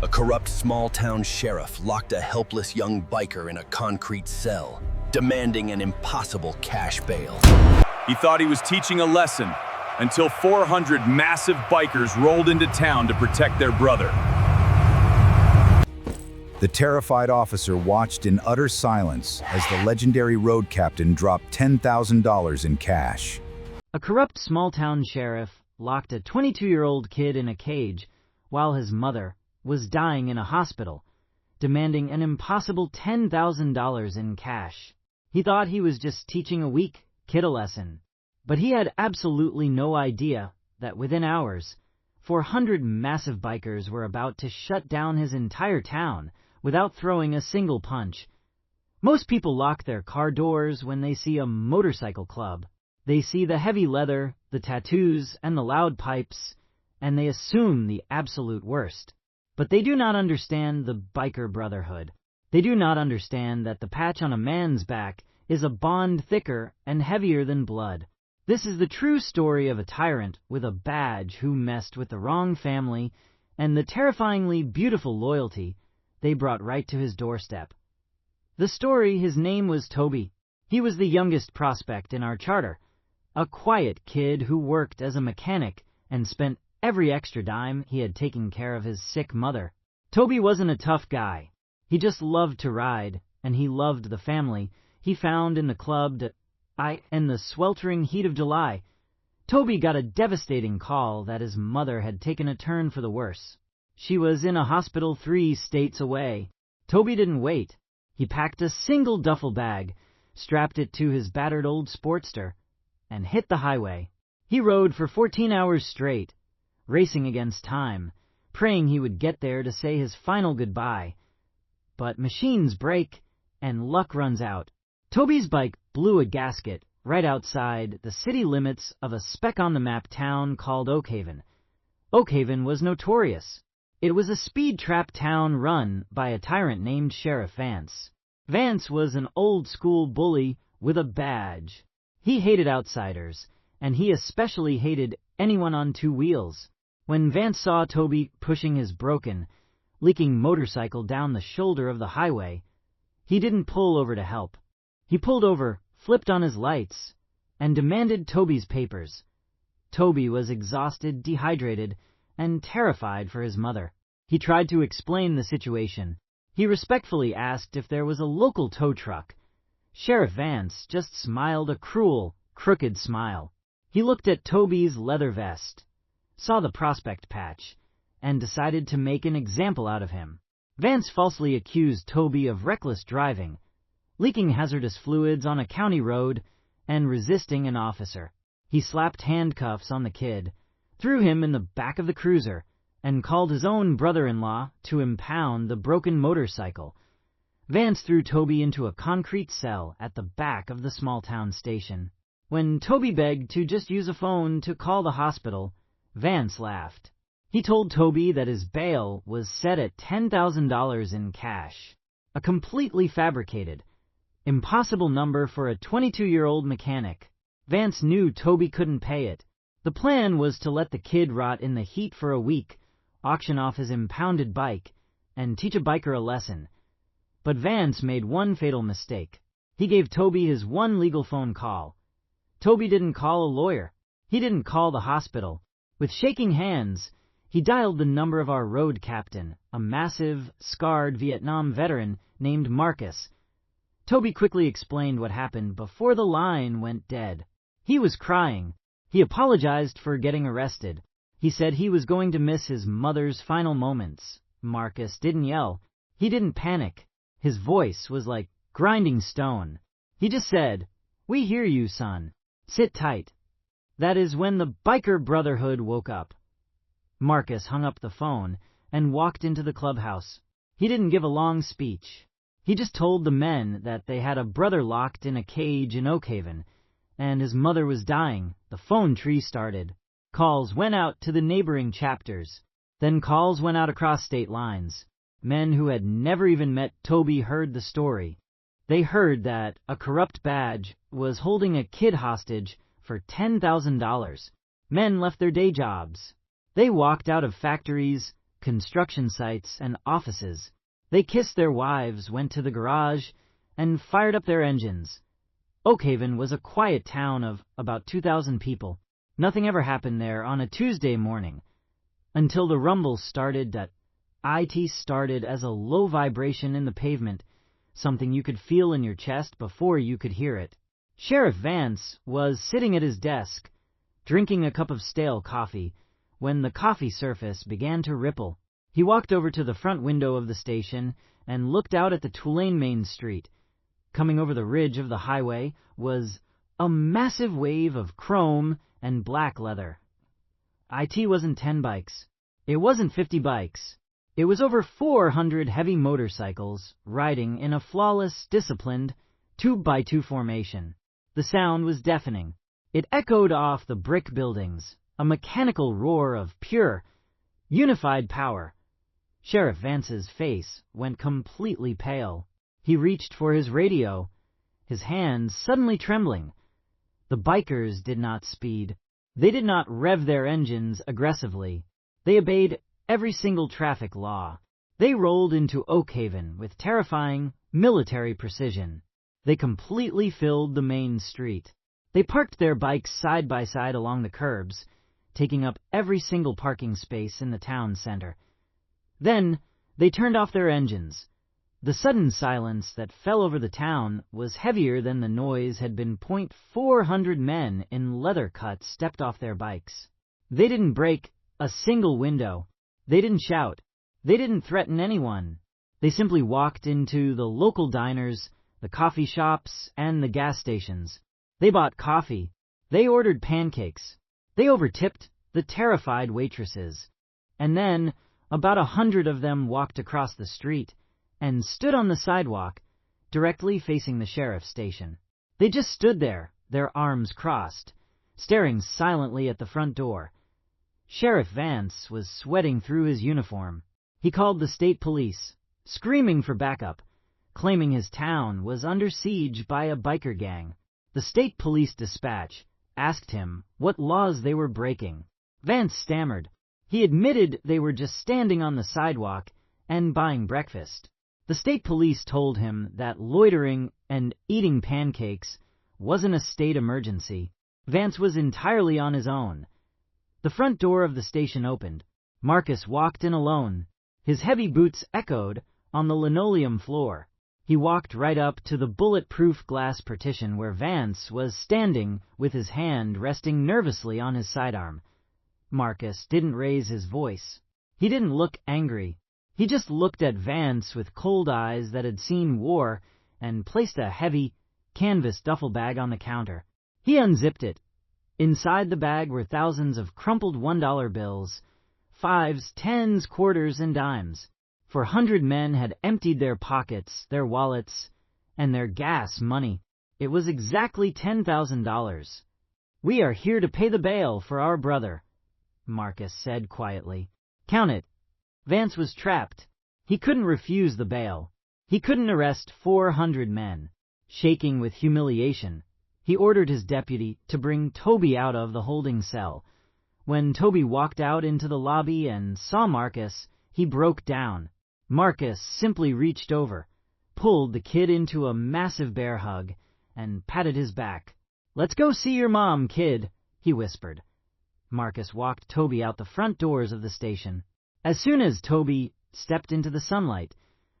A corrupt small-town sheriff locked a helpless young biker in a concrete cell, demanding an impossible cash bail. He thought he was teaching a lesson until 400 massive bikers rolled into town to protect their brother. The terrified officer watched in utter silence as the legendary road captain dropped $10,000 in cash. A corrupt small-town sheriff locked a 22-year-old kid in a cage while his mother was dying in a hospital, demanding an impossible $10,000 in cash. He thought he was just teaching a weak kid a lesson, but he had absolutely no idea that within hours, 400 massive bikers were about to shut down his entire town without throwing a single punch. Most people lock their car doors when they see a motorcycle club. They see the heavy leather, the tattoos, and the loud pipes, and they assume the absolute worst. But they do not understand the Biker Brotherhood. They do not understand that the patch on a man's back is a bond thicker and heavier than blood. This is the true story of a tyrant with a badge who messed with the wrong family and the terrifyingly beautiful loyalty they brought right to his doorstep. The story, his name was Toby. He was the youngest prospect in our charter, a quiet kid who worked as a mechanic and spent every extra dime he had taking care of his sick mother. Toby wasn't a tough guy. He just loved to ride, and he loved the family he found in the club in the sweltering heat of July. Toby got a devastating call that his mother had taken a turn for the worse. She was in a hospital 3 states away. Toby didn't wait. He packed a single duffel bag, strapped it to his battered old Sportster, and hit the highway. He rode for 14 hours straight, racing against time, praying he would get there to say his final goodbye. But machines break, and luck runs out. Toby's bike blew a gasket right outside the city limits of a speck-on-the-map town called Oakhaven. Oakhaven was notorious. It was a speed-trap town run by a tyrant named Sheriff Vance. Vance was an old-school bully with a badge. He hated outsiders, and he especially hated anyone on 2 wheels. When Vance saw Toby pushing his broken, leaking motorcycle down the shoulder of the highway, he didn't pull over to help. He pulled over, flipped on his lights, and demanded Toby's papers. Toby was exhausted, dehydrated, and terrified for his mother. He tried to explain the situation. He respectfully asked if there was a local tow truck. Sheriff Vance just smiled a cruel, crooked smile. He looked at Toby's leather vest, saw the prospect patch, and decided to make an example out of him. Vance falsely accused Toby of reckless driving, leaking hazardous fluids on a county road, and resisting an officer. He slapped handcuffs on the kid, threw him in the back of the cruiser, and called his own brother-in-law to impound the broken motorcycle. Vance threw Toby into a concrete cell at the back of the small-town station. When Toby begged to just use a phone to call the hospital, Vance laughed. He told Toby that his bail was set at $10,000 in cash, a completely fabricated, impossible number for a 22-year-old mechanic. Vance knew Toby couldn't pay it. The plan was to let the kid rot in the heat for a week, auction off his impounded bike, and teach a biker a lesson. But Vance made one fatal mistake. He gave Toby his one legal phone call. Toby didn't call a lawyer. He didn't call the hospital. With shaking hands, he dialed the number of our road captain, a massive, scarred Vietnam veteran named Marcus. Toby quickly explained what happened before the line went dead. He was crying. He apologized for getting arrested. He said he was going to miss his mother's final moments. Marcus didn't yell. He didn't panic. His voice was like grinding stone. He just said, "We hear you, son. Sit tight." That is when the Biker Brotherhood woke up. Marcus hung up the phone and walked into the clubhouse. He didn't give a long speech. He just told the men that they had a brother locked in a cage in Oakhaven, and his mother was dying. The phone tree started. Calls went out to the neighboring chapters. Then calls went out across state lines. Men who had never even met Toby heard the story. They heard that a corrupt badge was holding a kid hostage for $10,000. Men left their day jobs. They walked out of factories, construction sites, and offices. They kissed their wives, went to the garage, and fired up their engines. Oakhaven was a quiet town of about 2,000 people. Nothing ever happened there on a Tuesday morning, until the rumble started. It started as a low vibration in the pavement, something you could feel in your chest before you could hear it. Sheriff Vance was sitting at his desk, drinking a cup of stale coffee, when the coffee surface began to ripple. He walked over to the front window of the station and looked out at the Tulane Main Street. Coming over the ridge of the highway was a massive wave of chrome and black leather. It wasn't 10 bikes. It wasn't 50 bikes. It was over 400 heavy motorcycles riding in a flawless, disciplined 2x2 formation. The sound was deafening. It echoed off the brick buildings, a mechanical roar of pure, unified power. Sheriff Vance's face went completely pale. He reached for his radio, his hands suddenly trembling. The bikers did not speed. They did not rev their engines aggressively. They obeyed every single traffic law. They rolled into Oakhaven with terrifying, military precision. They completely filled the main street. They parked their bikes side by side along the curbs, taking up every single parking space in the town center. Then they turned off their engines. The sudden silence that fell over the town was heavier than the noise had been. 400 men in leather cuts stepped off their bikes. They didn't break a single window. They didn't shout. They didn't threaten anyone. They simply walked into the local diners, the coffee shops, and the gas stations. They bought coffee. They ordered pancakes. They overtipped the terrified waitresses. And then about 100 of them walked across the street and stood on the sidewalk, directly facing the sheriff's station. They just stood there, their arms crossed, staring silently at the front door. Sheriff Vance was sweating through his uniform. He called the state police, screaming for backup, claiming his town was under siege by a biker gang. The state police dispatch asked him what laws they were breaking. Vance stammered. He admitted they were just standing on the sidewalk and buying breakfast. The state police told him that loitering and eating pancakes wasn't a state emergency. Vance was entirely on his own. The front door of the station opened. Marcus walked in alone. His heavy boots echoed on the linoleum floor. He walked right up to the bulletproof glass partition where Vance was standing with his hand resting nervously on his sidearm. Marcus didn't raise his voice. He didn't look angry. He just looked at Vance with cold eyes that had seen war and placed a heavy canvas duffel bag on the counter. He unzipped it. Inside the bag were thousands of crumpled $1 bills, 5s, 10s, quarters, and dimes. 400 men had emptied their pockets, their wallets, and their gas money. It was exactly $10,000. "We are here to pay the bail for our brother," Marcus said quietly. "Count it." Vance was trapped. He couldn't refuse the bail. He couldn't arrest 400 men. Shaking with humiliation, he ordered his deputy to bring Toby out of the holding cell. When Toby walked out into the lobby and saw Marcus, he broke down. Marcus simply reached over, pulled the kid into a massive bear hug, and patted his back. "Let's go see your mom, kid," he whispered. Marcus walked Toby out the front doors of the station. As soon as Toby stepped into the sunlight,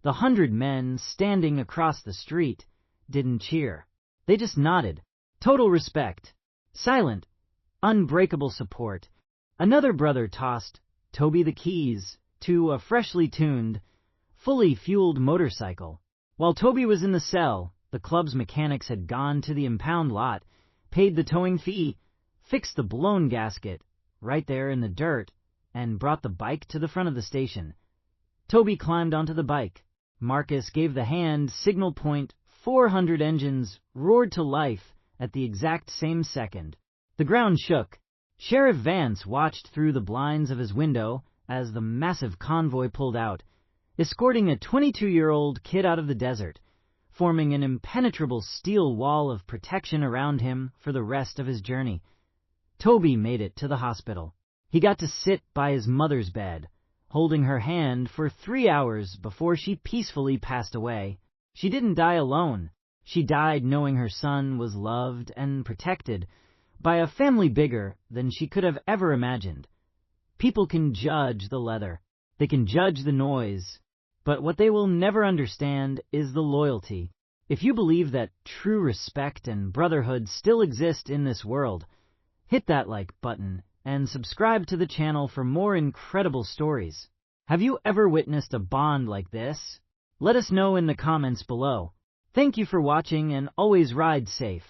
the 100 men standing across the street didn't cheer. They just nodded. Total respect. Silent, unbreakable support. Another brother tossed Toby the keys to a freshly tuned, fully fueled motorcycle. While Toby was in the cell, the club's mechanics had gone to the impound lot, paid the towing fee, fixed the blown gasket right there in the dirt, and brought the bike to the front of the station. Toby climbed onto the bike. Marcus gave the hand signal point. 400 engines roared to life at the exact same second. The ground shook. Sheriff Vance watched through the blinds of his window as the massive convoy pulled out, escorting a 22-year-old kid out of the desert, forming an impenetrable steel wall of protection around him for the rest of his journey. Toby made it to the hospital. He got to sit by his mother's bed, holding her hand for 3 hours before she peacefully passed away. She didn't die alone. She died knowing her son was loved and protected by a family bigger than she could have ever imagined. People can judge the leather. They can judge the noise. But what they will never understand is the loyalty. If you believe that true respect and brotherhood still exist in this world, hit that like button and subscribe to the channel for more incredible stories. Have you ever witnessed a bond like this? Let us know in the comments below. Thank you for watching and always ride safe.